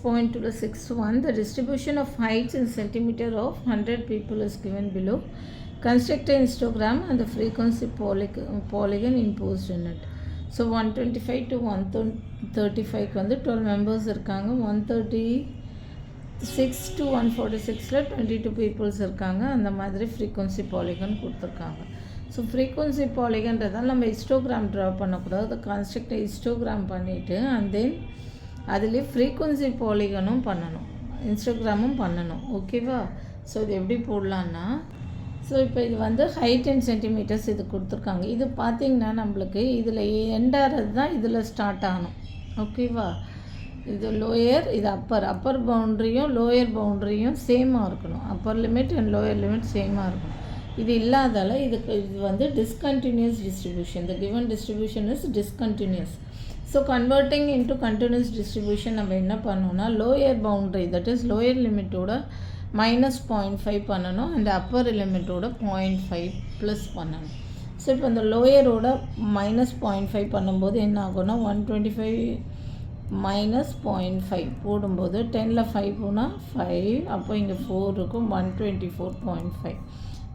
6.261 the distribution of heights in centimeter of 100 people is given below. Construct a histogram and the frequency polygon imposed in it. So 125 to 135 வந்து 12 members இருக்காங்க. 136 to 146ல 22 peoples இருக்காங்க. அந்த மாதிரி frequency polygon கொடுத்துருக்காங்க. So frequency பாலிகன்றதால் நம்ம histogram draw பண்ணக்கூடாது. அதை construct histogram பண்ணிவிட்டு அண்ட் தென் அதுலேயே ஃப்ரீக்வன்சி பாலிகனும் பண்ணணும், இன்ஸ்டாகிராமும் பண்ணணும். ஓகேவா? ஸோ இது எப்படி போடலான்னா, ஸோ இப்போ இது வந்து ஹைட் இன் சென்டிமீட்டர்ஸ் இது கொடுத்துருக்காங்க. இது பார்த்திங்கன்னா நம்மளுக்கு இதில் எண்டாகிறது தான் இதில் ஸ்டார்ட் ஆகணும். ஓகேவா? இது லோயர், இது அப்பர் பவுண்ட்ரியும் லோயர் பவுண்ட்ரியும் சேமாக இருக்கணும். Upper limit and lower limit சேமாக இருக்கணும். இது இல்லாதால இது வந்து discontinuous distribution. The given distribution is discontinuous. So converting into continuous distribution நம்ம என்ன பண்ணோம்னா, lower boundary that is lower லிமிட்டோட -0.5 பண்ணணும் அண்ட் அப்பர் லிமிட்டோட 0.5 ப்ளஸ் பண்ணணும். ஸோ இப்போ இந்த லோயரோட -0.5 பண்ணும்போது என்ன ஆகும்னா 125 -0.5 போடும்போது 10ல் 5 போனால் 5, அப்போ இங்கே 4 இருக்கும், 124.5.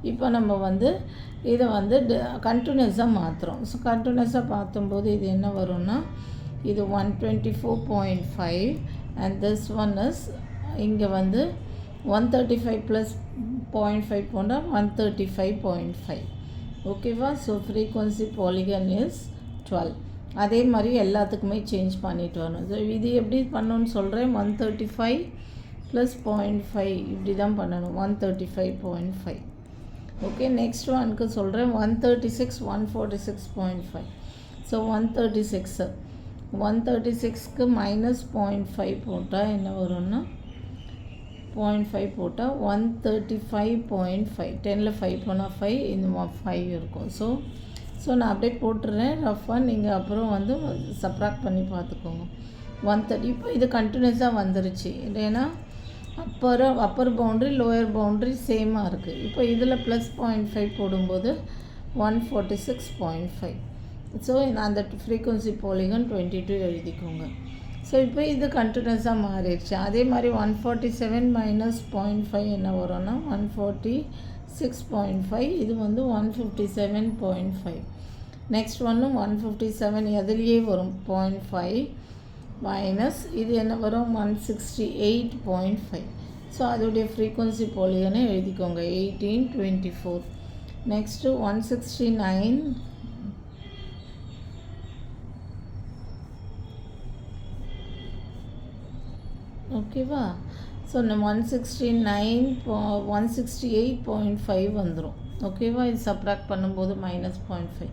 இப்போ நம்ம வந்து இதை வந்து கண்டினியூஸாக மாற்றுறோம். ஸோ கண்டினியூஸாக பார்த்தும்போது இது என்ன வரும்னா, இது 124.5 அண்ட் திஸ் ஒன் இஸ் இங்கே வந்து 135 ப்ளஸ் 0.5 போனால் 135.5. ஓகேவா? So frequency polygon is 12. அதே மாதிரி எல்லாத்துக்குமே சேஞ்ச் பண்ணிட்டு வரணும். ஸோ இது எப்படி பண்ணணும்னு சொல்கிறேன். 135 ப்ளஸ் 0.5 இப்படி தான் பண்ணணும். 135.5. ஓகே, நெக்ஸ்ட் ஒனுக்கு சொல்கிறேன். 136 146.5. ஸோ 136க்கு -0.5 போட்டால் என்ன வரும்னா 0.5 போட்டால் 135.5. 10ல் 5 போனால் 5, இந்த 5 இருக்கும். ஸோ நான் அப்படியே போட்டுடுறேன் ரஃபாக. நீங்கள் அப்புறம் வந்து சப்ராக்ட் பண்ணி பார்த்துக்கோங்க. 130. இப்போ இது கண்டினியூஸாக வந்துருச்சு. ஏன்னா அப்பர் பவுண்ட்ரி லோயர் பவுண்ட்ரி சேமாக இருக்குது. இப்போ இதில் ப்ளஸ் 0.5 போடும்போது 146.5. ஸோ அந்த ஃப்ரீக்வன்சி பாலிகன் 22 எழுதிக்கோங்க. ஸோ இப்போ இது கண்டினியூஸாக மாறிடுச்சு. அதே மாதிரி 147 -0.5 என்ன வரும்னா 146.5. இது வந்து 157.5. நெக்ஸ்ட் ஒன்றும் 157 எதுலேயே வரும் 0.5 மைனஸ் இது என்ன வரும் 168.5. ஸோ அதோடைய ஃப்ரீக்வன்சி பாலிகனை எழுதிக்கோங்க 1824. நெக்ஸ்ட்டு 169. ஓகேவா? ஸோ நம்ம 168.5 வந்துடும். ஓகேவா? இது சப்ராக்ட் பண்ணும்போது -0.5,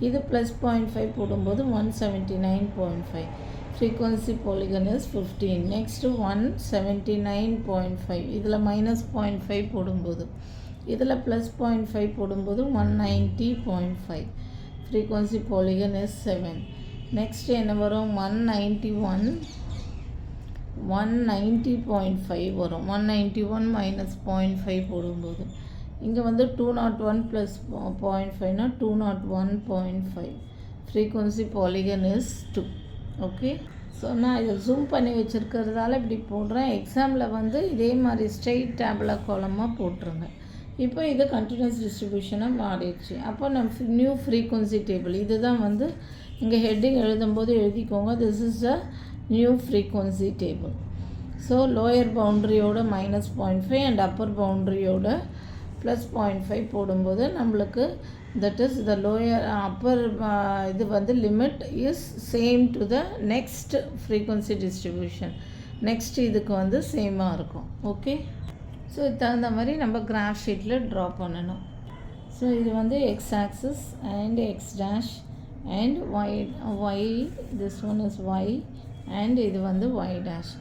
இது +0.5 போடும்போது 179.5. Frequency polygon is 15. நெக்ஸ்ட்டு 179.5. இதில் -0.5 போடும்போது, இதில் +0.5 போடும்போது 190.5. Frequency polygon is 7. நெக்ஸ்ட்டு என்ன வரும் 190.5 வரும். 191 -0.5 போடும்போது இங்கே வந்து 201 + 0.5னா 201.5. Frequency polygon is 2. Okay, so நான் இதை ஜூம் பண்ணி வச்சுருக்கிறதால இப்படி போடுறேன். எக்ஸாமில் வந்து இதே மாதிரி ஸ்ட்ரெயிட் டேபிளாக காலமாக போட்டுருங்க. இப்போ இது கண்டினியூஸ் டிஸ்ட்ரிபியூஷனாக மாறிடுச்சு. அப்போ நம்ம நியூ ஃப்ரீக்வன்சி டேபிள் இது தான் வந்து இங்கே ஹெட்டிங் எழுதும்போது எழுதிக்கோங்க. This is the new frequency table. So lower பவுண்ட்ரியோட -0.5 அண்ட் அப்பர் பவுண்ட்ரியோட +0.5 போடும்போது நம்மளுக்கு that is the lower upper இது வந்து limit is same to the next frequency distribution. Next இதுக்கு வந்து சேமாக இருக்கும். ஓகே, ஸோ இதுக்கு தகுந்த மாதிரி நம்ம கிராஃப் ஷீட்டில் ட்ரா பண்ணணும். ஸோ இது வந்து X axis and X dash and Y this one is Y and இது வந்து ஒய் டேஷ்.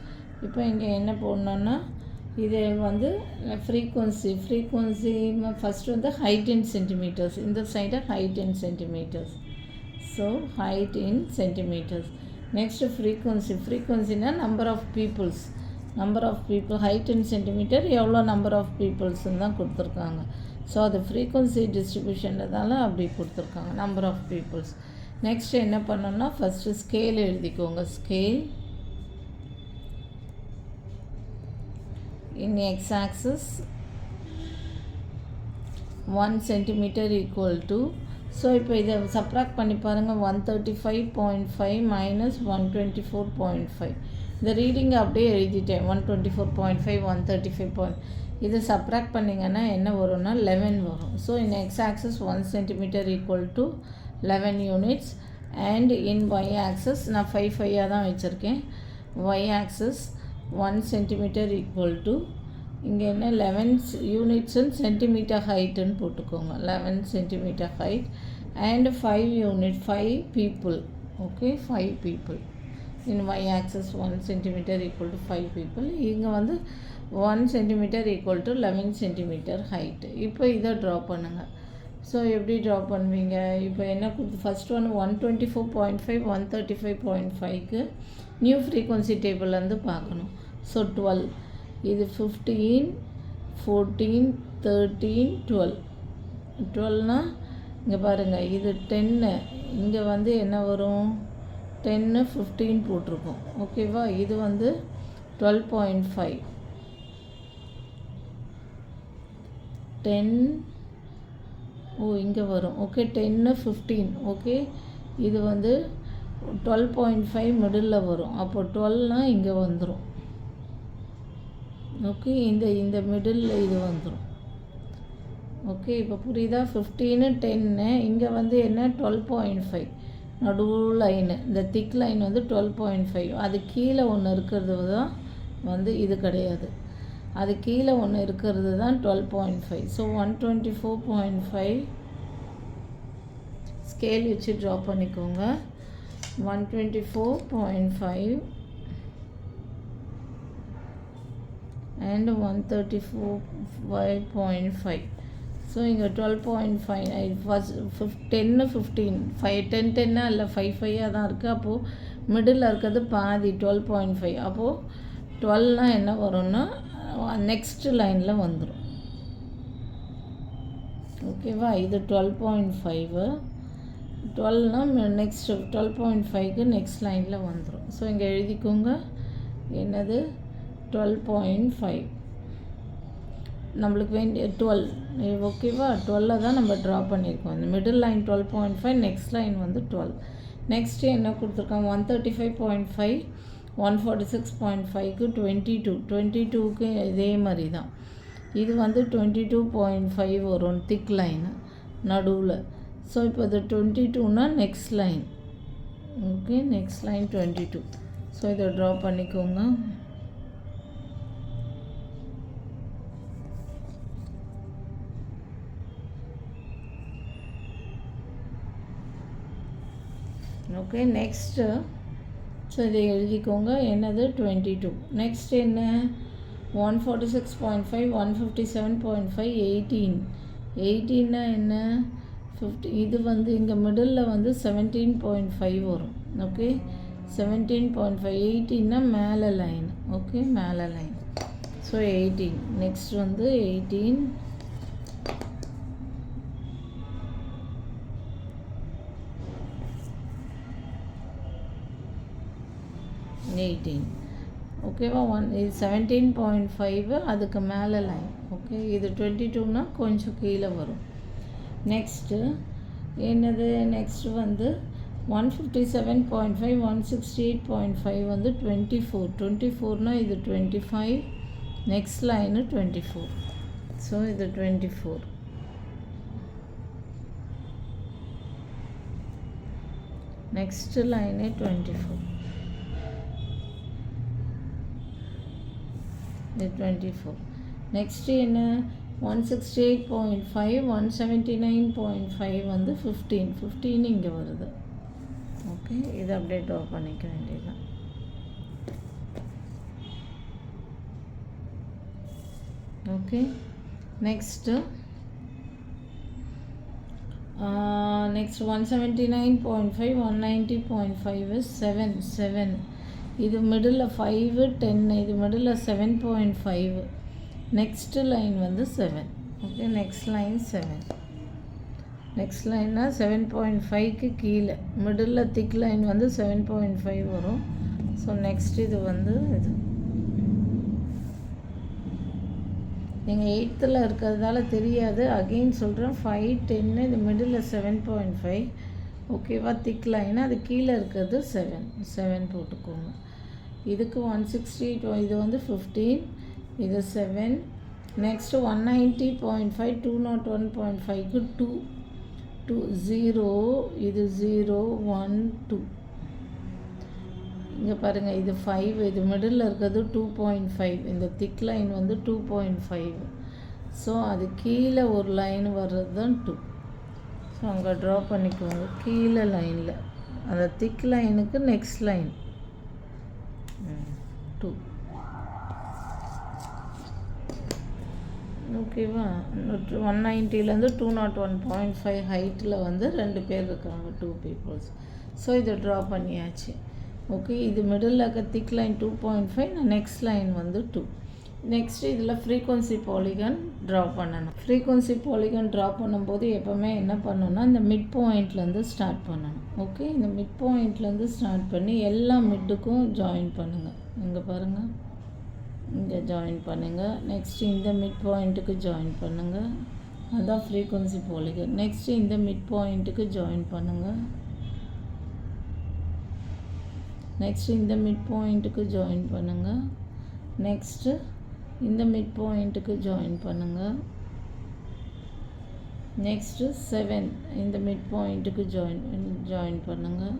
இப்போ இங்கே என்ன போடணுன்னா இது வந்து ஃப்ரீக்வன்சி ஃபஸ்ட்டு வந்து ஹைட் இன் சென்டிமீட்டர்ஸ், இந்த side height in centimeters. So height in centimeters. Next ஃப்ரீக்வன்சினா number of peoples, height in centimeter எவ்வளோ நம்பர் ஆஃப் பீப்புள்ஸ்ன்னு தான் கொடுத்துருக்காங்க. ஸோ அது ஃப்ரீக்வன்சி டிஸ்ட்ரிபியூஷன்றதால அப்படி கொடுத்துருக்காங்க நம்பர் ஆஃப் பீப்புள்ஸ். நெக்ஸ்ட்டு என்ன பண்ணணும்னா ஃபஸ்ட்டு ஸ்கேல் எழுதிக்கோங்க. Scale in x-axis 1 centimeter equal to, so இப்போ இதை சப்ராக்ட் பண்ணி பாருங்கள். 135.5 minus 124.5. இந்த ரீடிங்கை அப்படியே எழுதிட்டேன். 124.5 135. இதை சப்ராக்ட் பண்ணிங்கன்னா என்ன வரும்னா 11 வரும். So in X axis 1 centimeter equal to 11 units and in y axis நான் 5 தான் வச்சுருக்கேன். y axis 1 centimeter equal to இங்கே என்ன 11 units in centimeter height-ன்னு போட்டுக்கோங்க. 11 centimeter height and 5 unit 5 people. Okay, 5 people in y axis 1 centimeter equal to 5 people. இங்கே வந்து 1 centimeter equal to 11 centimeter height. இப்போ இதை ட்ரா பண்ணுங்கள். ஸோ எப்படி ட்ரா பண்ணுவீங்க? இப்போ என்ன கொடுத்து ஃபஸ்ட் ஒன் 124.5 135.5க்கு நியூ ஃப்ரீக்வன்சி டேபிள்லேருந்து பார்க்கணும். ஸோ 12, இது 15 14 13 12. 12னா இங்கே பாருங்கள், இது 10, இங்கே வந்து என்ன வரும் 10 15 போட்டிருக்கோம். ஓகேவா? இது வந்து 12.5 10 இங்கே வரும். ஓகே, 10 15. ஓகே, இது வந்து 12.5 மிடில் வரும். அப்போ 12னால் இங்கே வந்துடும். ஓகே, இந்த மிடில் இது வந்துடும். ஓகே, இப்போ புரியுதா? 15 10 இங்கே வந்து என்ன 12.5 நடு லைனு, இந்த திக் லைன் வந்து 12.5. அது கீழே ஒன்று இருக்கிறது தான் வந்து இது கிடையாது. அது கீழே ஒன்று இருக்கிறது தான் 12.5. ஸோ 124.5 ஸ்கேல் வச்சு ட்ரா பண்ணிக்கோங்க. 124.5 and 135.5. ஸோ இங்கே 12.5 ஃபஸ்ட் 10 15 5 10 10 இல்லை 5 5 தான் இருக்குது. அப்போது மிடில் இருக்கிறது பாதி 12.5. அப்போது 12னால் என்ன வரும்னா நெக்ஸ்ட் லைனில் வந்துடும். ஓகேவா? இது 12.5 12னால் நெக்ஸ்ட் 12.5க்கு நெக்ஸ்ட் லைனில் வந்துடும். ஸோ இங்கே எழுதிக்கோங்க. என்னது 12.5 நம்மளுக்கு வேண்டிய 12. ஓகேவா? 12 தான் நம்ம ட்ரா பண்ணியிருக்கோம். இந்த மிடில் லைன் 12.5, நெக்ஸ்ட் லைன் வந்து 12. நெக்ஸ்ட்டு என்ன கொடுத்துருக்காங்க? 135.5 146.5க்கு 22க்கு இதே மாதிரி தான். இது வந்து 22.5 வரும் திக் லைனு நடுவில். ஸோ இப்போ இது 22னா next line. Okay, next line 22. So இதை ட்ரா பண்ணிக்கோங்க. ஓகே, நெக்ஸ்ட்டு ஸோ இதை எழுதிக்கோங்க. என்னது 22. நெக்ஸ்ட் என்ன 146.5 157.5 18. 18னா என்ன 50. இது வந்து இங்கே மிடில் வந்து 17.5 வரும். ஓகே, 17.5. 18னா மேலே லைன். ஓகே, மேலே லைன். ஸோ 18. நெக்ஸ்ட் வந்து 18 18. ஓகேவா? இது 17.5 அதுக்கு மேலே லைன். ஓகே, இது 22னா கொஞ்சம் கீழே வரும். நெக்ஸ்ட்டு என்னது? நெக்ஸ்ட்டு வந்து 157.5 168.5 வந்து 24. 24னா இது 25. Next line 24. ஸோ இது 24. நெக்ஸ்ட்டு லைனே 24. இது 24. நெக்ஸ்ட்டு என்ன 168.5 179.5 வந்து 15. 15 இங்கே வருது. ஓகே, இதை அப்படியே ட்ரா பண்ணிக்க வேண்டியதுதான். Okay, next 179.5 190.5 7. இது மிடில் 5 10. இது மிடில் 7.5. நெக்ஸ்ட்டு லைன் வந்து 7. Okay, next line 7. நெக்ஸ்ட் லைன்னா 7.5க்கு கீழே மிடில் திக் லைன் வந்து 7.5 வரும். ஸோ நெக்ஸ்ட் இது வந்து இது நீங்கள் 8th இருக்கிறதால தெரியாது. அகெயின் சொல்கிறேன், 5, 10 இது மிடில் 7.5. ஓகேவா? திக் லைன் அது கீழே இருக்கிறது 7 போட்டுக்கோங்க. இதுக்கு 160 இது வந்து 15, இது 7. நெக்ஸ்ட்டு 190.5 201.5க்கு 2 0 இது 0 1 2. இங்கே பாருங்கள், இது 5, இது மிடில் இருக்கிறது 2.5. இந்த திக் லைன் வந்து 2.5. ஸோ அது கீழே ஒரு லைன் வர்றது தான் 2. ஸோ அங்கே ட்ரா பண்ணிக்கோங்க கீழே லைனில், அந்த திக் லைனுக்கு நெக்ஸ்ட் லைன் 2. ஓகேவா? 190லேருந்து 201.5 ஹைட்டில் வந்து 2 பேர் இருக்காங்க, 2 பீப்புள்ஸ். ஸோ இதை ட்ரா பண்ணியாச்சு. ஓகே, இது மிடில் இருக்க திக் லைன் 2.5, நெக்ஸ்ட் லைன் வந்து 2. நெக்ஸ்ட்டு இதில் ஃப்ரீக்வன்சி பாலிகன் ட்ரா பண்ணணும். ஃப்ரீக்வன்சி பாலிகன் ட்ரா பண்ணும்போது எப்போவுமே என்ன பண்ணணும்னா இந்த மிட் பாயிண்ட்லேருந்து ஸ்டார்ட் பண்ணணும். ஓகே, இந்த மிட் பாயிண்ட்லேருந்து ஸ்டார்ட் பண்ணி எல்லா மிட்டுக்கும் ஜாயின் பண்ணுங்கள். இங்கே பாருங்கள், இங்கே ஜாயின் பண்ணுங்கள். நெக்ஸ்ட்டு இந்த மிட் பாயிண்ட்டுக்கு ஜாயின் பண்ணுங்கள், அதுதான் ஃப்ரீக்வன்சி பாலிகன். நெக்ஸ்ட்டு இந்த மிட் பாயிண்ட்டுக்கு ஜாயின் பண்ணுங்கள். நெக்ஸ்ட்டு இந்த மிட் பாயிண்ட்டுக்கு ஜாயின் பண்ணுங்கள். நெக்ஸ்ட்டு இந்த மிட் பாயிண்ட்டுக்கு ஜாயின் பண்ணுங்கள். நெக்ஸ்ட்டு 7 இந்த மிட் பாயிண்ட்டுக்கு ஜாயின் பண்ணுங்கள்.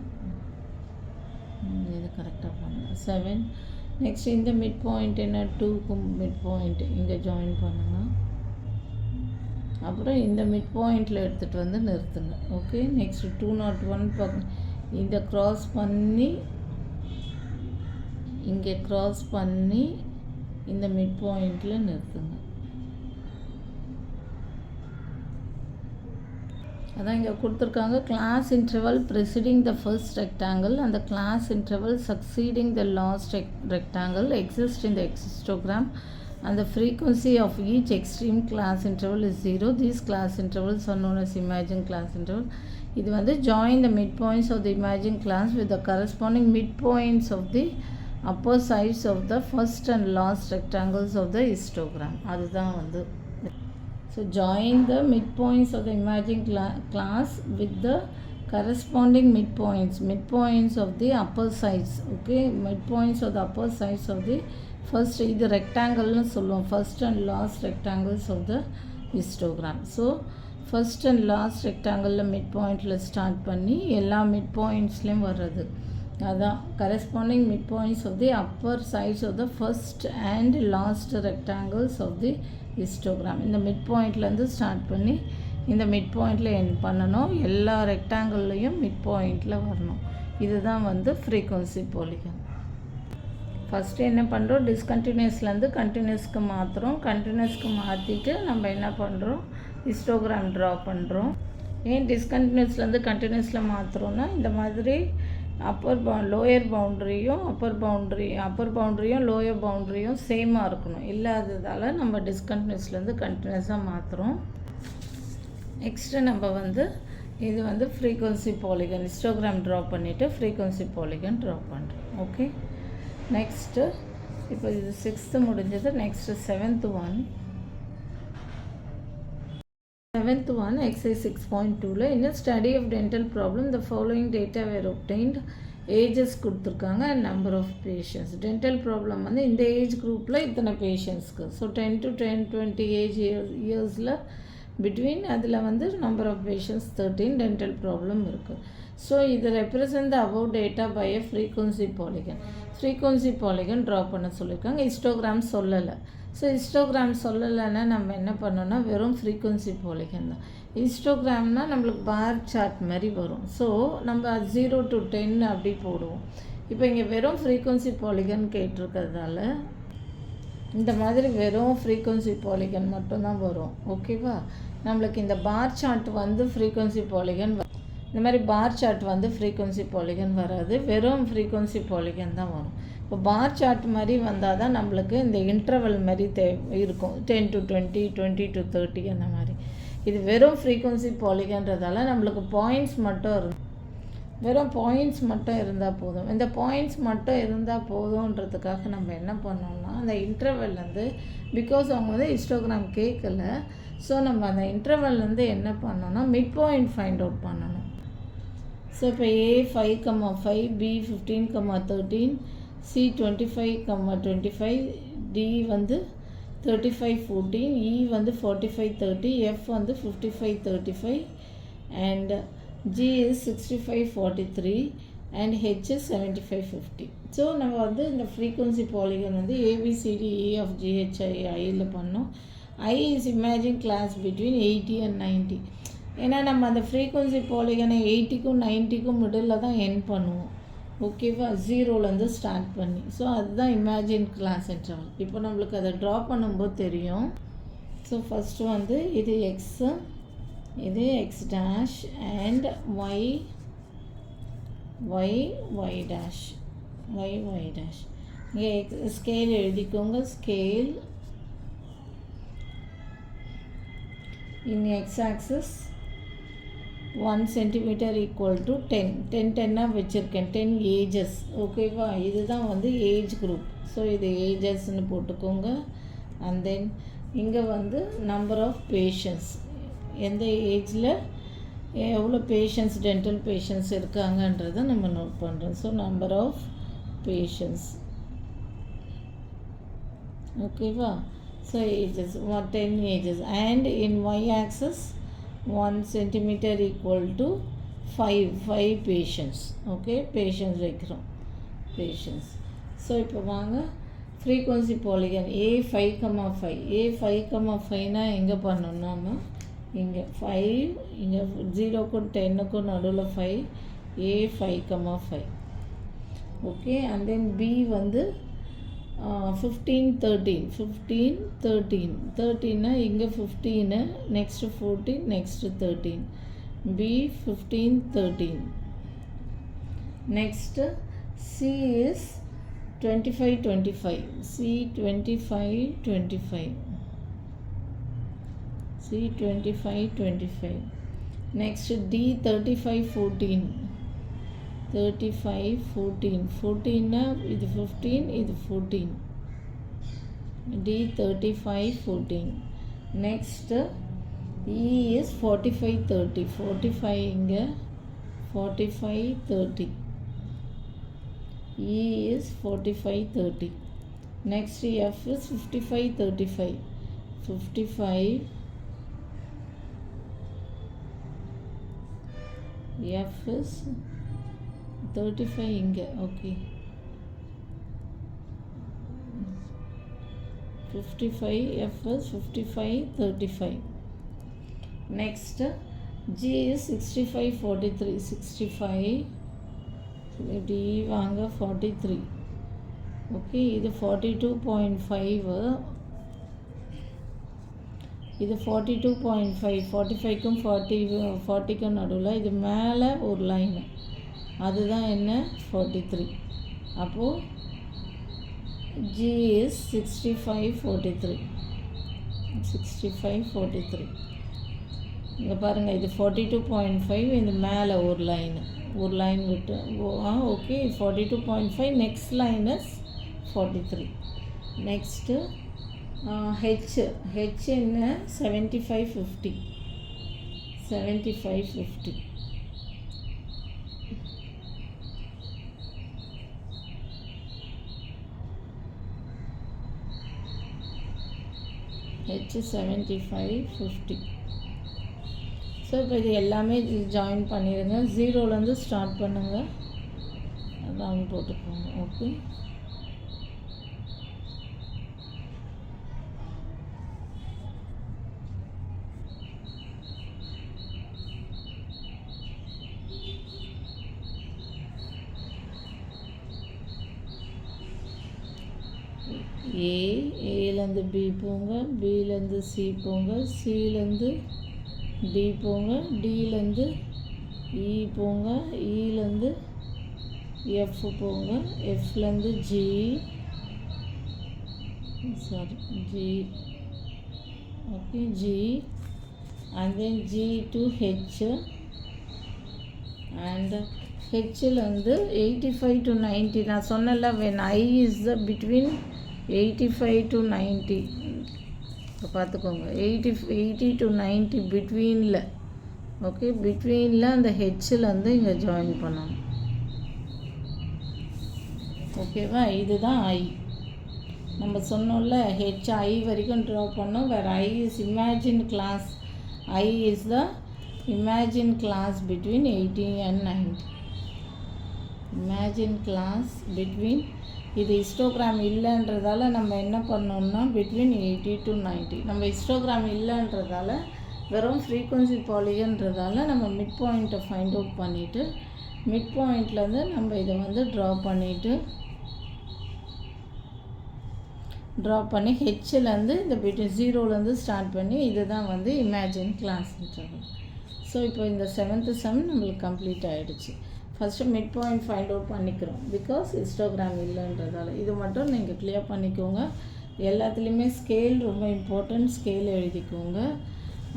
இது கரெக்டாக பண்ணுங்கள். 7 நெக்ஸ்ட் இந்த மிட் பாயிண்ட் என்ன 2க்கு மிட் பாயிண்ட் இங்கே ஜாயின் பண்ணுங்கள். அப்புறம் இந்த மிட் பாயிண்டில் எடுத்துகிட்டு வந்து நிறுத்துங்க. ஓகே, நெக்ஸ்ட்டு 201 இந்த க்ராஸ் பண்ணி இங்கே க்ராஸ் பண்ணி இந்த மிட் பாயிண்டில் நிறுத்துங்க. அதான் இங்கே கொடுத்துருக்காங்க, class interval preceding the first rectangle and the class interval succeeding the last rectangle exist in the histogram and the frequency of each extreme class interval is 0. These class intervals are known as imagined class interval. இது வந்து join the midpoints of the imagined class with the corresponding midpoints of the upper sides of the first and last rectangles of the histogram. அதுதான் வந்து so join the midpoints of the imagined class with the corresponding midpoints of the upper sides. Okay, midpoints of the upper sides of the first இது rectangle சொல்லுவோம், first and last rectangles of the histogram. So first and last rectangle midpointல start பண்ணி எல்லா midpointsலையும் வர்றது அதான் corresponding midpoints of the upper sides of the first and last rectangles of the histogram. இந்த midpointலேருந்து start பண்ணி இந்த midpointல எண்ட் பண்ணணும். எல்லா ரெக்டாங்கிள்லையும் midpointல வரணும். இதுதான் வந்து ஃப்ரீக்வன்சி பாலிகன். ஃபஸ்ட்டு என்ன பண்ணுறோம், டிஸ்கண்டினியூஸ்லேருந்து கண்டினியூஸ்க்கு மாற்றுறோம். கண்டினியூஸ்க்கு மாற்றிட்டு நம்ம என்ன பண்ணுறோம், ஹிஸ்டோகிராம் ட்ரா பண்ணுறோம். ஏன் டிஸ்கண்டினியூஸ்லேருந்து கண்டினியூஸில் மாற்றுறோன்னா இந்த மாதிரி லோயர் பவுண்ட்ரியும் அப்பர் பவுண்ட்ரியும் லோயர் பவுண்ட்ரியும் சேமாக இருக்கணும். இல்லாததால் நம்ம டிஸ்கண்டினியூஸ்லேருந்து கண்டினியூஸாக மாற்றுறோம். நெக்ஸ்ட்டு நம்ம வந்து இது வந்து ஃப்ரீக்வன்சி பாலிகன் ஹிஸ்டோகிராம் ட்ரா பண்ணிவிட்டு ஃப்ரீக்வன்சி பாலிகன் ட்ரா பண்ணுறோம். ஓகே, நெக்ஸ்ட்டு இப்போ இது 6th முடிஞ்சது. Next 7th one exercise 6.2ல in a study of dental problem the following data were obtained. Ages கொடுத்துருக்காங்க and number of patients. Dental problem வந்து இந்த age குரூப்பில் இத்தனை பேஷண்ட்ஸ்க்கு, ஸோ 10 to 20 ஏஜ் இயர்ஸில் பிட்வீன் அதில் வந்து number of patients 13 dental problem இருக்குது. ஸோ இது represent the above data by a frequency polygon. Frequency polygon draw பண்ண சொல்லியிருக்காங்க. ஹிஸ்டோகிராம் சொல்லலை. ஸோ ஹிஸ்டோகிராம் சொல்லலைன்னா நம்ம என்ன பண்ணோன்னா வெறும் ஃப்ரீக்வன்சி பாலிகன் தான். ஹிஸ்டோகிராம்னால் நம்மளுக்கு பார் சார்ட் மாதிரி வரும். ஸோ நம்ம 0 to 10 அப்படி போடுவோம். இப்போ இங்கே வெறும் ஃப்ரீக்வன்சி பாலிகன் கேட்டிருக்கிறதால இந்த மாதிரி வெறும் ஃப்ரீக்வன்சி பாலிகன் மட்டும்தான் வரும். ஓகேவா? நம்மளுக்கு இந்த பார் சார்ட் வந்து ஃப்ரீக்வன்சி பாலிகன் இந்த மாதிரி பார் சார்ட் வந்து ஃப்ரீக்வன்சி பாலிகன் வராது, வெறும் ஃப்ரீக்வன்சி பாலிகன் தான் வரும். இப்போ பார் சார்ட் மாதிரி வந்தால் தான் நம்மளுக்கு இந்த இன்டர்வல் மாதிரி இருக்கும், 10 to 20 20 to 30 அந்த மாதிரி. இது வெறும் ஃப்ரீக்வன்சி பாலிகன்றதால நம்மளுக்கு பாயிண்ட்ஸ் மட்டும் வெறும் பாயிண்ட்ஸ் மட்டும் இருந்தால் போதும். இந்த பாயிண்ட்ஸ் மட்டும் இருந்தால் போதுன்றதுக்காக நம்ம என்ன பண்ணோம்னா, அந்த இன்டர்வல்லேருந்து பிகாஸ் அவங்க வந்து ஹிஸ்டோகிராம் கேட்கல, ஸோ நம்ம அந்த இன்டர்வல்லேருந்து என்ன பண்ணோன்னா மிட் பாயிண்ட் ஃபைண்ட் அவுட் பண்ணணும். ஸோ இப்போ A 5,5, B 15,13, C 25,25, D வந்து 35,14, E வந்து 45,30, F வந்து 55,35 and G is 65,43 and H is 75,50. So நம்ம வந்து இந்த ஃப்ரீக்வன்சி பாலிகன் வந்து ABCDEFGHIIயில் பண்ணோம். I is imagine class between 80 and 90. ஏன்னா நம்ம அந்த ஃப்ரீக்வன்சி பாலிகனை 80க்கும் 90க்கும் மிடில் தான் என் பண்ணுவோம். ஓகேவா, ஜீரோலேருந்து ஸ்டார்ட் பண்ணி. ஸோ அதுதான் இமேஜின் கிளாஸ் இன்டர்வல். இப்போ நம்மளுக்கு அதை ட்ரா பண்ணும்போது தெரியும். ஸோ ஃபஸ்ட்டு வந்து இது எக்ஸு, இது X dash and Y dash Y dash. இங்கே ஸ்கேல் எழுதிக்கோங்க. Scale in X axis 1 centimeter equal to 10 வச்சுருக்கேன். 10 ஏஜஸ். ஓகேவா, இதுதான் வந்து ஏஜ் குரூப். ஸோ இது ஏஜஸ்ன்னு போட்டுக்கோங்க. அண்ட் தென் இங்கே வந்து நம்பர் ஆஃப் பேஷண்ட்ஸ், எந்த ஏஜில் எவ்வளோ பேஷண்ட்ஸ் டென்டல் பேஷண்ட்ஸ் இருக்காங்கன்றதை நம்ம நோட் பண்ணுறோம். So number of patients. ஓகேவா, so ages 10 ages and in Y axis 1 centimeter equal to 5 patients. Okay, patients வைக்கிறோம். பேஷண்ட்ஸ். ஸோ இப்போ வாங்க ஃப்ரீக்வன்சி பாலிகன் A5,5. A5,5னா எங்கே பண்ணணும்னா இங்கே 5, இங்கே 0க்கும் 10க்கும் நடுவில் 5, A5,5. Okay, and then B வந்து 15,13 இங்கே 15, next 14, next 13. B 15,13. Next C is 25,25. C 25,25. C 25,25. Next D 35,14. 35,14. 14னா இது 15, இது 14. D 35,14. Next E is 45,30. 45 இங்கே 45,30. E is 45,30. Next F is 55,35. 55. F is 35 இங்கே. Okay, 55. F is 55,35. Next G is 65,43. 65. D வாங்க 43. Okay, இது 42.5. இது 42.5. 45க்கும் 40க்கும் நடுவில் இது மேலே ஒரு லைனு, அதுதான் என்ன 43. அப்போது G is 65,43. 65,43. இங்கே பாருங்கள், இது 42.5. இது மேலே ஒரு லைன் விட்டு okay 42.5. Next line is 43. Next H என்ன 75,50. 75,50. H 75,50. ஸோ இப்போ இது எல்லாமே ஜாயின் பண்ணிடுங்க. ஜீரோலேருந்து ஸ்டார்ட் பண்ணுங்கள், ரவுண்ட் போட்டுக்கோங்க. ஓகே, ஏலேருந்து பி போங்க, பிலேருந்து சி போங்க, சிலேருந்து டி போங்க, டிலேருந்து இ போங்க, இலேருந்து எஃப் போங்க, எஃப்லேருந்து G okay G and then G to H and ஹெச்சில் வந்து 85 to 90 நான் சொன்னல when I is the between 85 to 90 இப்போ பார்த்துக்கோங்க 80 to 90 பிட்வீனில் ஓகே பிட்வீனில் அந்த ஹெச்சில் வந்து இங்கே ஜாயின் பண்ணணும் ஓகேவா இதுதான் ஐ நம்ம சொன்னோம்ல ஹெச் ஐ வரைக்கும் ட்ரா பண்ணோம் வேறு I is imagine class I is the imagine class between 80 and 90 imagine class between இது ஹிஸ்டோகிராம் இல்லைன்றதால நம்ம என்ன பண்ணோம்னா பிட்வீன் 80 to 90 நம்ம ஹிஸ்டோகிராம் இல்லைன்றதால வெறும் ஃப்ரீக்வன்சி பாலிகன்றதால நம்ம மிட் பாயிண்ட்டை ஃபைண்ட் அவுட் பண்ணிவிட்டு மிட் பாயிண்ட்லேருந்து நம்ம இதை வந்து ட்ரா பண்ணி ஹெச்சிலேருந்து இந்த பிட்வீன் ஜீரோலேருந்து ஸ்டார்ட் பண்ணி இதுதான் வந்து இமேஜின் கிளாஸ்ன்றது ஸோ இப்போ இந்த 7th சம் நம்மளுக்கு கம்ப்ளீட் ஆகிடுச்சு first mid point find out பண்ணிக்கிறோம் பிகாஸ் ஹிஸ்டோகிராம் இல்லைன்றதால இது மட்டும் நீங்கள் கிளியர் பண்ணிக்கோங்க எல்லாத்துலேயுமே ஸ்கேல் ரொம்ப இம்பார்ட்டன்ட் ஸ்கேல் எழுதிக்கோங்க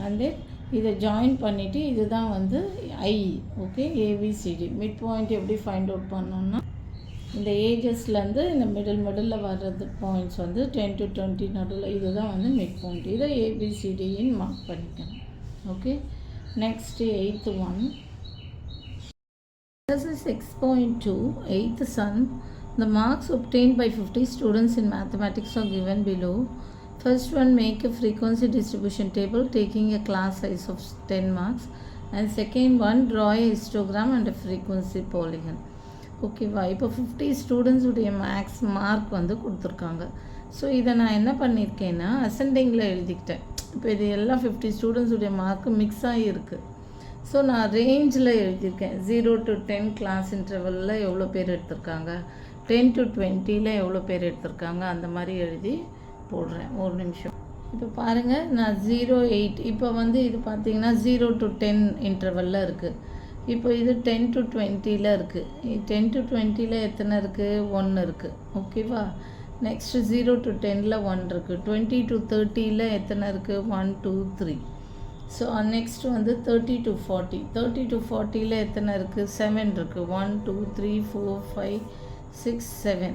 அண்ட் தென் இதை ஜாயின் பண்ணிவிட்டு இதுதான் வந்து ஐ ஓகே ஏபிசிடி மிட் பாயிண்ட் எப்படி ஃபைண்ட் அவுட் பண்ணோன்னா இந்த ஏஜஸ்லேருந்து இந்த மிடில் வர்றது பாயிண்ட்ஸ் வந்து 10 to 20 நடுவில் இதுதான் வந்து மிட் பாயிண்ட் இதை ஏபிசிடின்னு மார்க் பண்ணிக்கணும் okay next 8th one. Exercise 6.2 8th sum. The marks obtained by 50 students in mathematics are given below. First one, make a frequency distribution table taking a class size of 10 marks, and second one, draw a histogram and a frequency polygon. ஓகேவா இப்போ 50 students உடைய maths mark வந்து கொடுத்துருக்காங்க so இதை நான் என்ன பண்ணியிருக்கேன்னா அசெண்டிங்கில் எழுதிக்கிட்டேன் இப்போ இது எல்லாம் 50 ஸ்டூடெண்ட்ஸ் உடைய மார்க்கு மிக்ஸ் ஆகிருக்கு ஸோ நான் ரேஞ்சில் எழுதியிருக்கேன் 0 to 10 கிளாஸ் இன்டர்வலில் எவ்வளோ பேர் எடுத்திருக்காங்க 10 to 20 எவ்வளோ பேர் எடுத்திருக்காங்க அந்த மாதிரி எழுதி போடுறேன் ஒரு நிமிஷம் இப்போ பாருங்கள் நான் 0-8 இப்போ வந்து இது பார்த்திங்கன்னா 0 to 10 இன்டர்வலில் இருக்குது இப்போ இது 10 to 20 இருக்குது 10 to 20 எத்தனை இருக்குது 1 இருக்குது ஓகேவா நெக்ஸ்ட்டு 0 to 10 1 இருக்குது 20 to 30 எத்தனை இருக்குது 1 2 3 ஸோ நெக்ஸ்ட் வந்து 30 to 40 எத்தனை இருக்குது 7 இருக்குது 1 2 3 4 5 6 7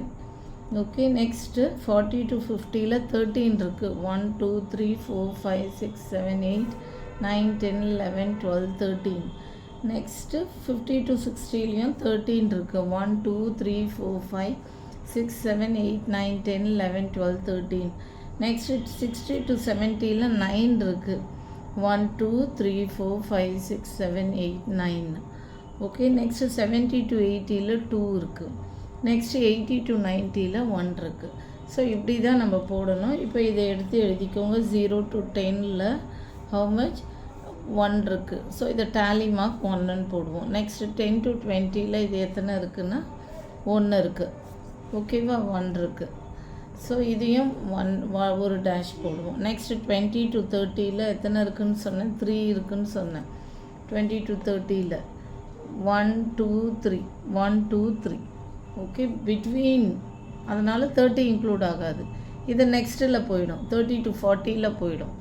ஓகே நெக்ஸ்ட்டு 40 to 50 13 இருக்குது 1 2 3 4 5 6 7 8 9 10 11 12 13 நெக்ஸ்ட்டு 50 to 60 13 இருக்குது 1 2 3 4 5 6 7 8 9 10 11 12 13 நெக்ஸ்ட்டு 60 to 70 9 இருக்குது 1 2 3 4 5 6 7 8 9 ஓகே நெக்ஸ்ட்டு 70 to 80 2 இருக்குது நெக்ஸ்ட்டு 80 to 90 1 இருக்குது ஸோ இப்படி தான் நம்ம போடணும் இப்போ இதை எடுத்து எழுதிக்கோங்க 0 to 10 how much 1 இருக்குது ஸோ இதை டேலி மார்க் 1ன்னு போடுவோம் நெக்ஸ்ட்டு 10 to 20 இது எத்தனை இருக்குன்னா 1 இருக்குது ஓகேவா 1 இருக்குது ஸோ இதையும் ஒரு டேஷ் போடுவோம் நெக்ஸ்ட்டு 20 to 30 எத்தனை இருக்குதுன்னு சொன்னேன் 3 இருக்குதுன்னு சொன்னேன் 20 to 30 1 2 3 1 2 3 ஓகே பிட்வீன் அதனால் 30 இன்க்ளூட் ஆகாது இது நெக்ஸ்ட்டில் போயிடும் 30 to 40 போயிடும்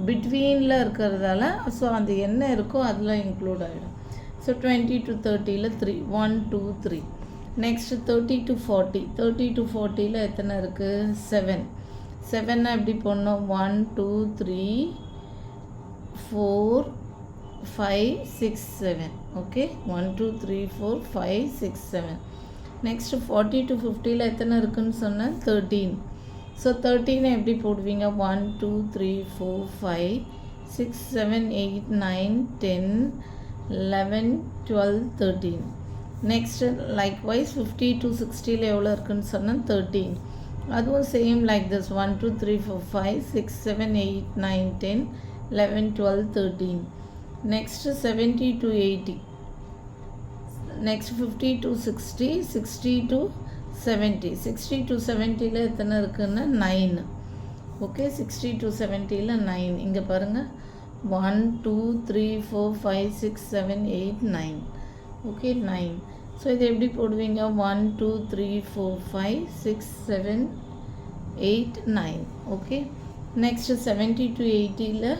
பிட்வீனில் இருக்கிறதால ஸோ அந்த என்ன இருக்கோ அதில் இன்க்ளூட் ஆகிடும் ஸோ 20 to 30 3 1 2 3 நெக்ஸ்ட்டு 30 to 40 எத்தனை இருக்குது 7 எப்படி போடணும் 1 2 3 4 5 6 7 ஓகே 1 2 3 4 5 6 7 நெக்ஸ்ட்டு 40 to 50 எத்தனை இருக்குதுன்னு சொன்னேன் 13 ஸோ 13 எப்படி போடுவீங்க 1 2 3 4 5 6 7 8 9 10 11 12 13 நெக்ஸ்ட்டு லைக்வைஸ் 50 to 60 எவ்வளோ இருக்குதுன்னு சொன்னால் 13 அதுவும் same like this 1 2 3 4 5 6 7 8 9 10 11 12 13 next 70 to 80 next 50 to 60 60 to 60 to 70 எத்தனை இருக்குன்னா 9 ஓகே 60 to 70 9 இங்கே பாருங்கள் 1 2 3 4 5 6 7 8 9 ஓகே 9 ஸோ இது எப்படி போடுவீங்க 1 2 3 4 5 6 7 8 9 okay next 70 to 80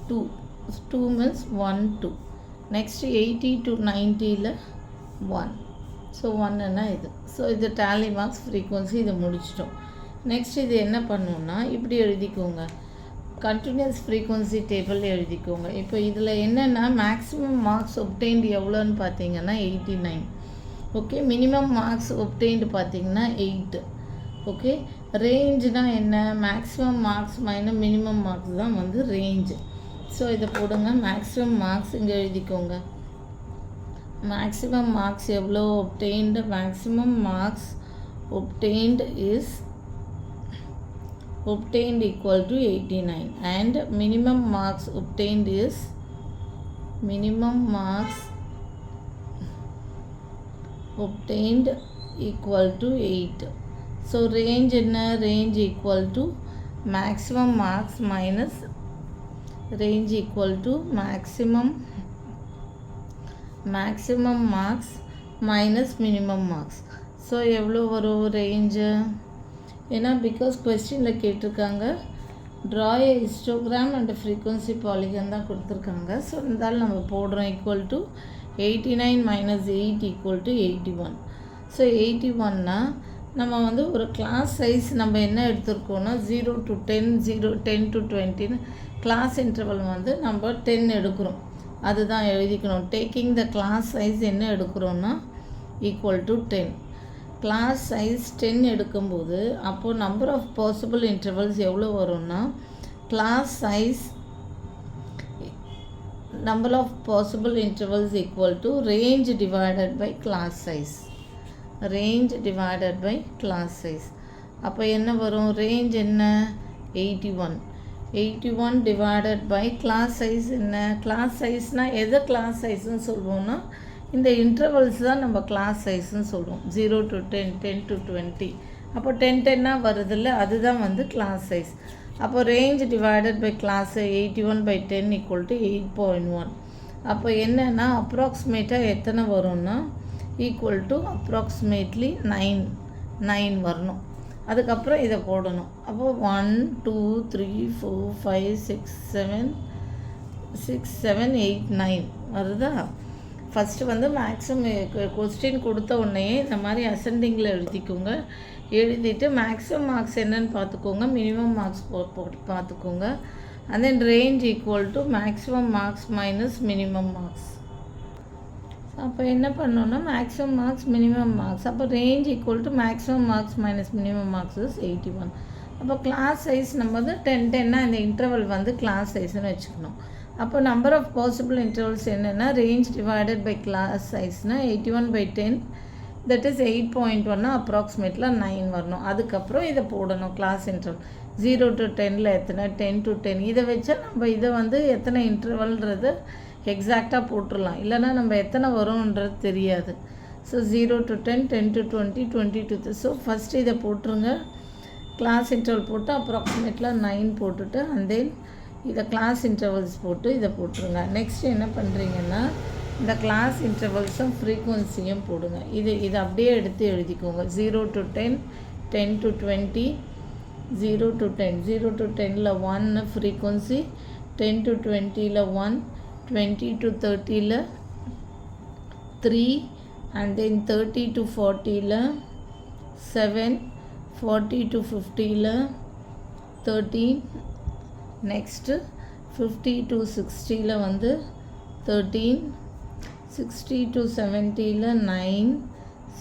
2 means 1 2 next 80 to 90 1. So 1ன்னா இது. ஸோ இது டேலி மார்க்ஸ் ஃப்ரீக்வன்சி இதை முடிச்சிட்டோம். நெக்ஸ்ட் இது என்ன பண்ணணும்னா இப்படி எழுதிக்கோங்க, கண்டினியூஸ் ஃப்ரீக்வன்சி டேபிள் எழுதிக்கோங்க. இப்போ இதில் என்னென்னா மேக்ஸிமம் மார்க்ஸ் ஒப்டெயின்டு எவ்வளோன்னு பார்த்தீங்கன்னா 89. ஓகே, மினிமம் மார்க்ஸ் ஒப்டெயின்டு பார்த்தீங்கன்னா 8. ஓகே, ரேஞ்சுனால் என்ன, maximum marks minus minimum marks தான் வந்து ரேஞ்சு. ஸோ இதை போடுங்க, மேக்ஸிமம் மார்க்ஸ் இங்கே எழுதிக்கோங்க. மேக்ஸிமம் மார்க்ஸ் எவ்வளோ obtained, maximum marks obtained is obtained equal to 89 and minimum marks obtained is minimum marks obtained equal to 8. So range in a range equal to maximum marks minus range equal to maximum marks minus minimum marks. So எவ்வளோ வரும் range? ஏன்னா because கொஸ்டினில் கேட்டிருக்காங்க draw a histogram and frequency polygon தான் கொடுத்துருக்காங்க. So இருந்தாலும் நம்ம போடுறோம் equal to 89 - 8 equal to 81. So 81னா நம்ம வந்து ஒரு கிளாஸ் சைஸ் நம்ம என்ன எடுத்துருக்கோன்னா 0 to 10, 10 to 20ன்னு கிளாஸ் இன்டர்வல் வந்து நம்ம 10 எடுக்கிறோம். அதுதான் எழுதிக்கணும். டேக்கிங் த கிளாஸ் சைஸ் என்ன எடுக்கிறோன்னா ஈக்குவல் டு 10. கிளாஸ் சைஸ் 10 எடுக்கும்போது அப்போது நம்பர் ஆஃப் பாசிபிள் இன்டர்வல்ஸ் எவ்வளோ வரும்னா class size number of possible intervals equal to range divided by class size. Range divided by class size. அப்போ என்ன வரும், ரேஞ்ச் என்ன 81. 81 டிவைடட் பை கிளாஸ் சைஸ் என்ன, class சைஸ்னால் எதை கிளாஸ் சைஸ்ன்னு சொல்லுவோம்னா இந்த இன்டர்வல்ஸ் தான் நம்ம கிளாஸ் சைஸ்ன்னு சொல்லுவோம். 0 to 10, 10 to 20. அப்போ 10 வருதில்ல, அதுதான் வந்து கிளாஸ் சைஸ். அப்போ range divided by class 81/10 equal to 8.1. அப்போ என்னென்னா அப்ராக்சிமேட்டாக எத்தனை வரும்னா ஈக்குவல் டு அப்ராக்சிமேட்லி 9 வரணும். அதுக்கப்புறம் இதை போடணும். அப்போது 1 2 3 4 5 6 7 8 9 வருதா. ஃபஸ்ட்டு வந்து மேக்ஸிமம் கொஸ்டின் கொடுத்த உடனே இந்த மாதிரி அசெண்டிங்கில் எழுதிக்கோங்க. எழுதிட்டு மேக்ஸிமம் மார்க்ஸ் என்னன்னு பார்த்துக்கோங்க, மினிமம் மார்க்ஸ் போட்டு பார்த்துக்கோங்க. And then range equal to maximum marks minus minimum marks. அப்போ என்ன பண்ணோன்னா மேக்ஸிமம் மார்க்ஸ் மினிமம் மார்க்ஸ். அப்போ range equal to maximum marks minus minimum marks is 81. அப்போ கிளாஸ் சைஸ் நம்ம வந்து 10 இந்த இன்டர்வல் வந்து கிளாஸ் சைஸ்ன்னு வச்சுக்கணும். அப்போ நம்பர் ஆஃப் பாசிபிள் இன்டர்வல்ஸ் என்னென்னா ரேஞ்ச் டிவைடட் பை கிளாஸ் சைஸ்னால் 81/10 தட் இஸ் 8.1 அப்ராக்சிமேட்டில் 9 வரணும். அதுக்கப்புறம் இதை போடணும் கிளாஸ் இன்டர்வல் 0 to 10 எத்தனை, 10 to 10. இதை வச்சா நம்ம இதை வந்து எத்தனை இன்டர்வல்ன்றது எக்ஸாக்டாக போட்டுடலாம். இல்லைனா நம்ம எத்தனை வரும்ன்றது தெரியாது. So 0 to 10, 10 to 20, 20 to 30. So first இதை போட்டுருங்க, கிளாஸ் இன்டர்வல் போட்டு அப்ராக்சிமேட்டில் 9 போட்டுட்டு அண்ட் தென் இதை கிளாஸ் இன்டர்வல்ஸ் போட்டு இதை போட்டுருங்க. நெக்ஸ்ட் என்ன பண்ணுறீங்கன்னா இந்த கிளாஸ் இன்டர்வல்ஸும் ஃப்ரீக்வன்சியும் போடுங்க. இதை அப்படியே எடுத்து எழுதிக்கோங்க. 0 to 10, 10 to 20, 0 to 10. 0 to 10ல் 1 ஃப்ரீக்வன்சி, 10 to 20ல் 1, 20 to 30ல் 3 அண்ட் தென் 30 to 40ல் 7, 40 to 50ல் 13, நெக்ஸ்ட்டு 50 to 60ல் வந்து 13, 60 to 70ல் 9,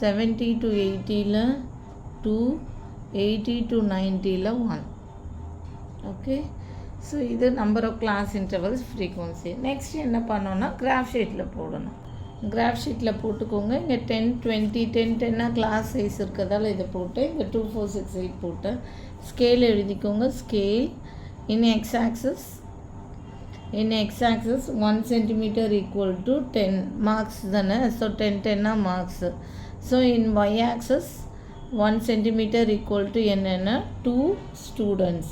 70 to 80ல் 2, 80 to 90ல் 1. ஓகே, ஸோ இது number of class intervals frequency. Next என்ன பண்ணோன்னா கிராஃப் ஷீட்டில் போடணும். கிராஃப் ஷீட்டில் போட்டுக்கோங்க. இங்கே 10 20 10 கிளாஸ் சைஸ் இருக்கிறதால இதை போட்டு இங்கே 2 4 6 8 போட்டு ஸ்கேல் எழுதிக்கோங்க. Scale in x-axis 1 centimeter equal to 10 marks தானே. So 10 marks. So in y-axis 1 centimeter equal to என்னென்னா 2 students.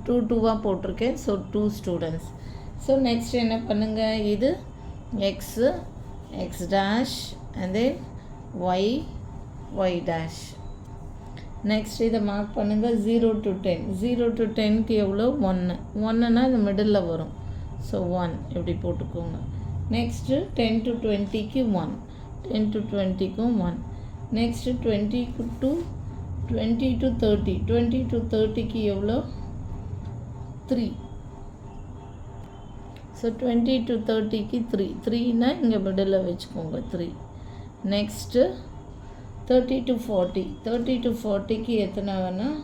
2 போட்டிருக்கேன். So 2 students. ஸோ நெக்ஸ்ட் என்ன பண்ணுங்கள், இது x dash and then y dash. Next இதை மார்க் பண்ணுங்கள். 0 to 10. 0 to 10க்கு எவ்வளோ 1ன்னா இந்த மிடில் வரும். ஸோ 1 இப்படி போட்டுக்கோங்க. Next 10 to 20க்கு 1. 10 to 20க்கும் 1. Next 20 to 30. 20 to 30க்கு எவ்வளோ? 3. So 20 to 30க்கு 3. 3னா இங்கே மிடில் வச்சுக்கோங்க 3. Next 30 to 40. 30 to 40க்கு எத்தனை வேணால்?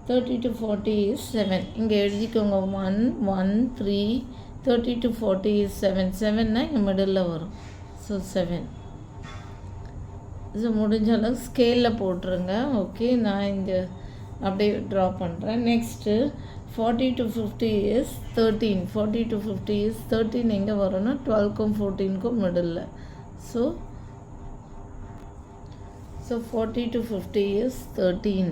30 to 40 is 7. இங்கே எழுதிக்கோங்க 1, 1, 3. 30 to 40 is 7. 7னா இங்கே மிடில் வரும். ஸோ 7. ஸோ முடிஞ்ச அளவுக்கு ஸ்கேலில் போட்டுருங்க. ஓகே, நான் இங்கே அப்படியே ட்ரா பண்ணுறேன். Next 40 to 50 is 13. 40 to 50 is 13 எங்கே வரும்னா 12க்கும் 14க்கும் middle. So 40 to 50 is 13.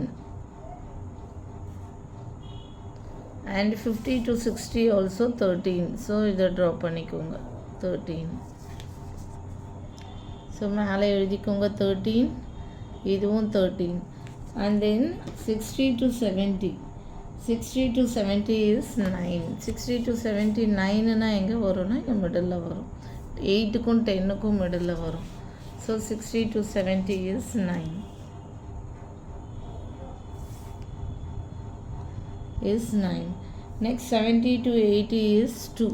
And 50 to 60 also 13. So இதை ட்ரா பண்ணிக்கோங்க 13. ஸோ மேலே எழுதிக்கோங்க 13. இதுவும் 13. And then 60 to 70. 60 to 70 is 9. 60 to 70 9னா எங்கே வரும்னா இங்கே மிடில் வரும். 8க்கும் 10க்கும் மிடில் வரும். So 60 to 70 is 9. is 9. Next 70 to 80 is 2.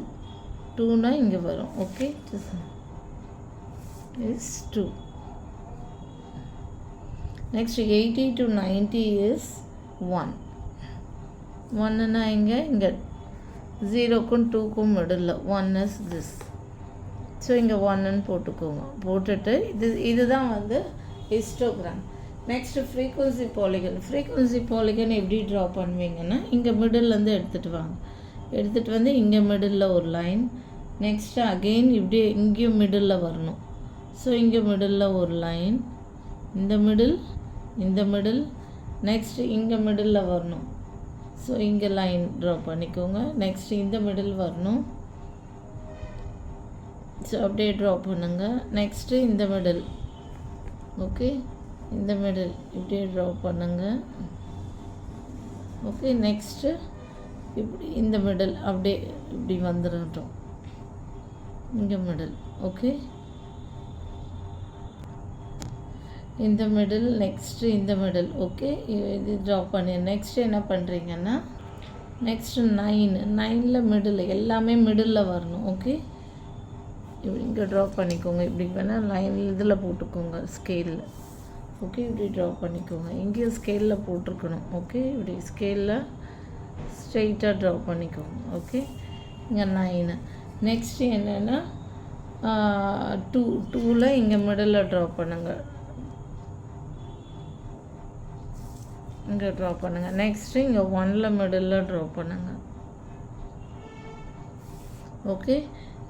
2னா இங்கே வரும். Okay, is 2. Next 80 to 90 is 1. 1னா இங்கே 0க்கும் 2க்கும் மிடில் 1 is this. ஸோ இங்கே 1ன்னு போட்டுக்கோங்க. போட்டுட்டு இதுதான் வந்து histogram. Next frequency polygon. Frequency polygon எப்படி ட்ரா பண்ணுவீங்கன்னா இங்கே மிடில்லேருந்து எடுத்துகிட்டு வாங்க. எடுத்துகிட்டு வந்து இங்கே மிடில் ஒரு லைன். நெக்ஸ்ட்டு அகெயின் இப்படி இங்கேயும் மிடில் வரணும். ஸோ இங்கே மிடில் ஒரு லைன், இந்த மிடில், நெக்ஸ்ட்டு இங்கே மிடில் வரணும். ஸோ இங்கே லைன் ட்ரா பண்ணிக்கோங்க. நெக்ஸ்ட்டு இந்த மிடில் வரணும். ஸோ அப்படியே ட்ரா பண்ணுங்கள். நெக்ஸ்ட்டு இந்த மிடில். ஓகே, இந்த மிடில் இப்படியே ட்ரா பண்ணுங்கள். ஓகே, நெக்ஸ்ட்டு இப்படி இந்த மிடில் அப்படியே இப்படி வந்துடட்டும். இங்கே மிடில். ஓகே, இந்த மிடில், நெக்ஸ்ட்டு இந்த மிடில். ஓகே, இது ட்ரா பண்ணி நெக்ஸ்ட்டு என்ன பண்ணுறீங்கன்னா நெக்ஸ்ட்டு 9ல் மிடில் எல்லாமே மிடில் வரணும். ஓகே, இப்படி இங்கே ட்ரா பண்ணிக்கோங்க. இப்படி வேணால் லைன் இதில் போட்டுக்கோங்க ஸ்கேலில். ஓகே, இப்படி ட்ரா பண்ணிக்கோங்க. இங்கேயும் ஸ்கேலில் போட்டிருக்கணும். ஓகே, இப்படி ஸ்கேலில் ஸ்ட்ரெயிட்டாக ட்ரா பண்ணிக்கோங்க. ஓகே, இங்கே 9. நெக்ஸ்ட்டு என்னென்னா 2ல் இங்கே மிடில் ட்ரா பண்ணுங்கள். இங்கே ட்ரா பண்ணுங்கள். நெக்ஸ்ட்டு இங்கே 1ல் மிடில் ட்ரா பண்ணுங்கள். ஓகே,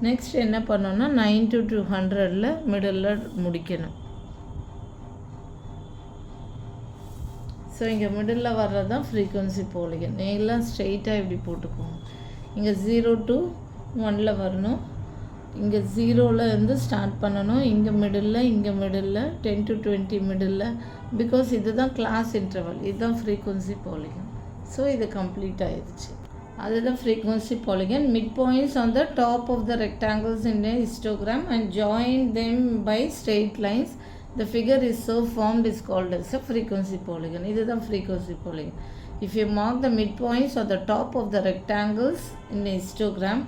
நெக்ஸ்ட் என்ன பண்ணோன்னா 9 to 200ல் மிடில் முடிக்கணும். ஸோ இங்கே மிடில் வர்றது தான் ஃப்ரீக்வன்சி பாலிகன். எல்லாம் ஸ்ட்ரெயிட்டாக இப்படி போட்டுக்கோங்க. இங்கே 0 to 1ல் வரணும். இங்கே 0ல் இருந்து ஸ்டார்ட் பண்ணணும். இங்கே மிடில் 10 to 20 மிடில். பிகாஸ் இதுதான் கிளாஸ் இன்டர்வல். இதுதான் ஃப்ரீக்வன்சி பாலிகன். ஸோ இது கம்ப்ளீட் ஆயிடுச்சு. அதுதான் frequency polygon. Mid points on the top of the rectangles in a histogram and join them by straight lines. The figure is so formed is called as a frequency polygon. இதுதான் frequency polygon. If you mark the midpoints on the top of the rectangles in a histogram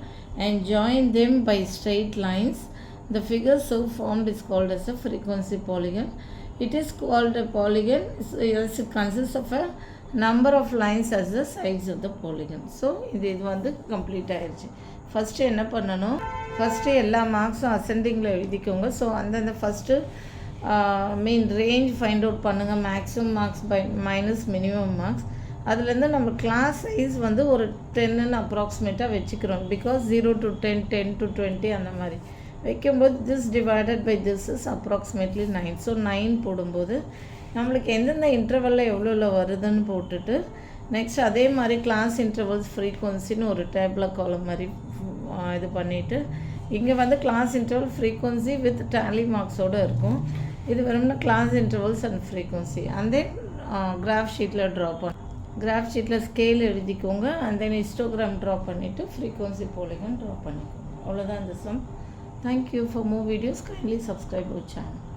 and join them by straight lines, the figure so formed is called as a frequency polygon. It is called a polygon as it consists of a number of lines as the sides of the polygon. So இது வந்து complete ஆயிடுச்சு. First என்ன பண்ணணும், first எல்லா மார்க்ஸும் அசெண்டிங்கில் எழுதிக்கோங்க. So அந்தந்த first range find out பண்ணுங்கள். Maximum marks by minus minimum marks. அதுலேருந்து நம்ம கிளாஸ் சைஸ் வந்து ஒரு 10ன்னு அப்ராக்சிமேட்டாக வச்சுக்கிறோம். பிகாஸ் 0 to 10, 10 to 20 அந்த மாதிரி வைக்கும்போது this divided by this is approximately 9. So 9 போடும்போது நம்மளுக்கு எந்தெந்த இன்டர்வலில் எவ்வளோ வருதுன்னு போட்டுட்டு நெக்ஸ்ட் அதே மாதிரி கிளாஸ் இன்டர்வல்ஸ் ஃப்ரீக்வன்சின்னு ஒரு டேபிளில் காலம் மாதிரி இது பண்ணிவிட்டு இங்கே வந்து class interval frequency with tally மார்க்ஸோடு இருக்கும். இது வெறும்னா கிளாஸ் இன்டர்வல்ஸ் அண்ட் ஃப்ரீக்வன்சி. அந்த கிராஃப் ஷீட்டில் ட்ரா பண்ண கிராஃப் ஷீட்டில் ஸ்கேல் எழுதிக்கோங்க. அண்ட் தென் ஹிஸ்டோகிராம் ட்ரா பண்ணிவிட்டு ஃப்ரீக்வன்சி பாலிகன் ட்ரா பண்ணிக்கோங்க. அவ்வளோதான் இந்த sum. Thank you. For more videos, kindly subscribe our channel.